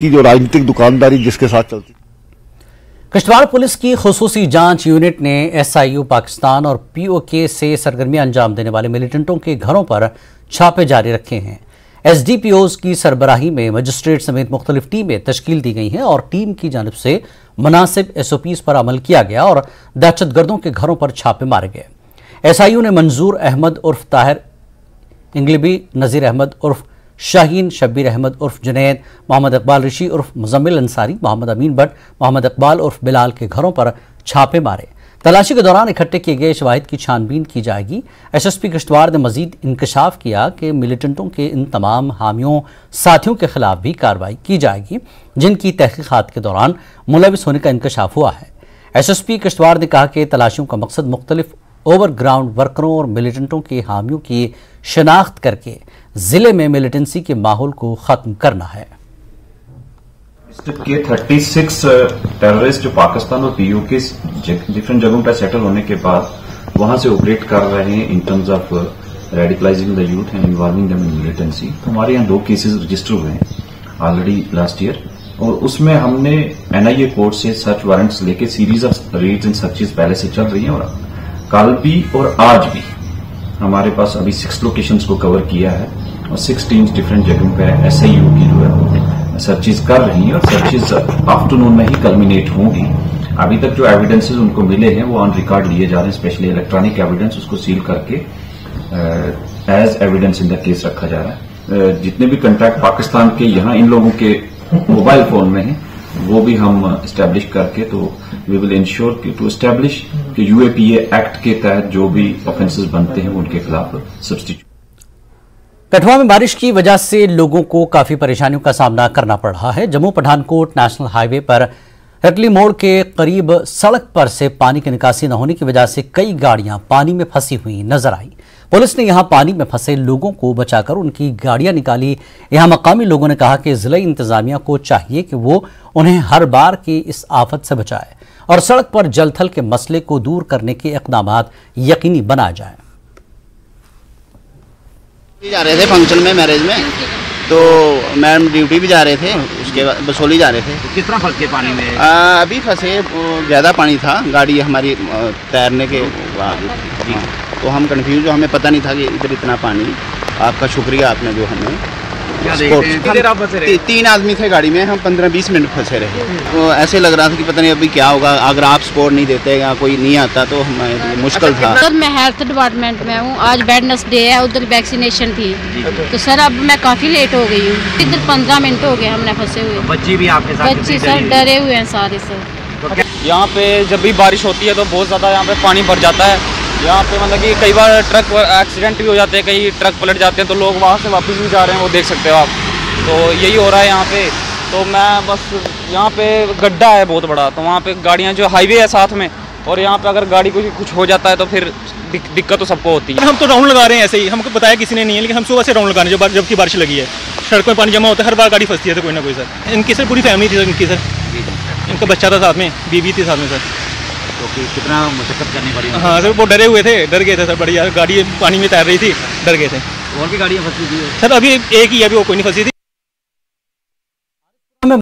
की जो राजनीतिक दुकानदारी जिसके साथ चलती। किश्तवाड़ पुलिस की खुसूसी जांच यूनिट ने SIU पाकिस्तान और POK से सरगर्मियां अंजाम देने वाले मिलिटेंटों के घरों पर छापे जारी रखे हैं। SDPOs की सरबराही में मजिस्ट्रेट समेत मुख्तलिफ टीमें तश्कील दी गई हैं और टीम की जानिब से मुनासिब SOPs पर अमल किया गया और दहशतगर्दों के घरों पर छापे मारे गए। SIU ने मंजूर अहमद उर्फ ताहिर इंग्लिबी, नज़ीर अहमद उर्फ शाहीन, शब्बीर अहमद उर्फ जुनैद, मोहम्मद इकबाल ऋषि उर्फ मुजम्मिल अंसारी, मोहम्मद अमीन भट्ट, मोहम्मद इकबाल उर्फ बिलाल के घरों पर छापे मारे। तलाशी के दौरान इकट्ठे किए गए शवाहिद की छानबीन की जाएगी। SSP किश्तवाड़ ने मजीद इंकशाफ किया कि मिलिटेंटों के इन तमाम हामियों साथियों के खिलाफ भी कार्रवाई की जाएगी जिनकी तहकीकात के दौरान मुलविस होने का इंकशाफ हुआ है। SSP किश्तवाड़ ने कहा कि तलाशियों का मकसद मुख्तलिफ ओवरग्राउंड वर्करों और मिलिटेंटों के हामियों की शनाख्त करके जिले में मिलिटेंसी के माहौल को खत्म करना है। के 36 टेररिस्ट जो पाकिस्तान और POK डिफरेंट जगहों पर सेटल होने के बाद वहां से ऑपरेट कर रहे हैं in terms of radicalising the youth and involving them in militancy. तो हमारे यहाँ 2 केसेस रजिस्टर हुए हैं ऑलरेडी लास्ट ईयर, और उसमें हमने NIA कोर्ट से सर्च वारंट्स लेके series of raids and searches पहले से चल रही हैं, और कल भी और आज भी हमारे पास अभी 6 लोकेशंस को कवर किया है और 6 टीम्स डिफरेंट जगहों पे SIU की जो है सर्चेज कर रही हैं, और सर्चेज आफ्टरनून में ही कल्मिनेट होंगी। अभी तक जो एविडेंसेस उनको मिले हैं वो ऑन रिकॉर्ड लिए जा रहे हैं, स्पेशली इलेक्ट्रॉनिक एविडेंस, उसको सील करके as evidence in the case रखा जा रहा है। जितने भी कंट्रैक्ट पाकिस्तान के यहाँ इन लोगों के मोबाइल फोन में हैं वो भी हम एस्टेब्लिश करके, तो we will ensure to establish कि UAPA एक्ट के तहत जो भी ऑफेंसेस बनते हैं उनके खिलाफ सब्स्टिट्यूट। कठुआ में बारिश की वजह से लोगों को काफी परेशानियों का सामना करना पड़ रहा है। जम्मू पठानकोट नेशनल हाईवे पर रटली मोड़ के करीब सड़क पर से पानी की निकासी न होने की वजह से कई गाड़ियां पानी में फंसी हुई नजर आई। पुलिस ने यहां पानी में फंसे लोगों को बचाकर उनकी गाड़ियां निकाली। यहां मकामी लोगों ने कहा कि जिला इंतजामिया को चाहिए कि वो उन्हें हर बार की इस आफत से बचाए और सड़क पर जल थल के मसले को दूर करने के इक़दामात यकीनी बनाए जाए। जा रहे थे फंक्शन में, मैरिज में, तो मैडम ड्यूटी भी जा रहे थे, उसके बाद बसोली जा रहे थे। तो कितना फंस के पानी में? अभी फंसे, ज़्यादा पानी था, गाड़ी हमारी तैरने के बाद, तो हम कंफ्यूज हो, हमें पता नहीं था कि इधर इतना पानी। आपका शुक्रिया, आपने जो हमें फंसे रहे? 3 आदमी थे गाड़ी में, हम 15-20 मिनट फंसे रहे। तो ऐसे लग रहा था कि पता नहीं अभी क्या होगा, अगर आप स्पोर्ट नहीं देते या कोई नहीं आता तो हमें मुश्किल था। सर मैं हेल्थ डिपार्टमेंट में हूँ, आज वेडनेसडे है, उधर वैक्सीनेशन थी, तो सर अब मैं काफ़ी लेट हो गई हूँ। इधर 15 मिनट हो गए हमने फंसे हुए। बच्ची भी आपके साथ? बच्ची सर डरे हुए हैं सारे सर। यहाँ पे जब भी बारिश होती है तो बहुत ज़्यादा यहाँ पे पानी भर जाता है। यहाँ पे मतलब कि कई बार ट्रक एक्सीडेंट भी हो जाते हैं, कई ट्रक पलट जाते हैं, तो लोग वहाँ से वापस भी जा रहे हैं, वो देख सकते हो आप। तो यही हो रहा है यहाँ पे। तो मैं बस, यहाँ पे गड्ढा है बहुत बड़ा, तो वहाँ पे गाड़ियाँ, जो हाईवे है साथ में, और यहाँ पे अगर गाड़ी को कुछ हो जाता है तो फिर दिक्कत तो सबको होती है। हम तो राउंड लगा रहे हैं ऐसे ही, हमको बताया किसी ने नहीं है, लेकिन हम सुबह से राउंड लगा रहे हैं जबकि बारिश लगी है। सड़कों में पानी जमा होता है, हर बार गाड़ी फंसती है तो कोई ना कोई। सर इनकी सर पूरी फैमिली थी सर, इनकी सर, इनका बच्चा था साथ में, बीवी थी साथ में सर। तो कितना मशक्कत करनी पड़ी? हाँ सर, वो डरे हुए थे, डर गए थे सर, बड़ी यार गाड़ी पानी में तैर रही थी, डर गए थे। और भी गाड़ियाँ फंसी थी सर? अभी एक ही, अभी वो कोई नहीं फंसी थी।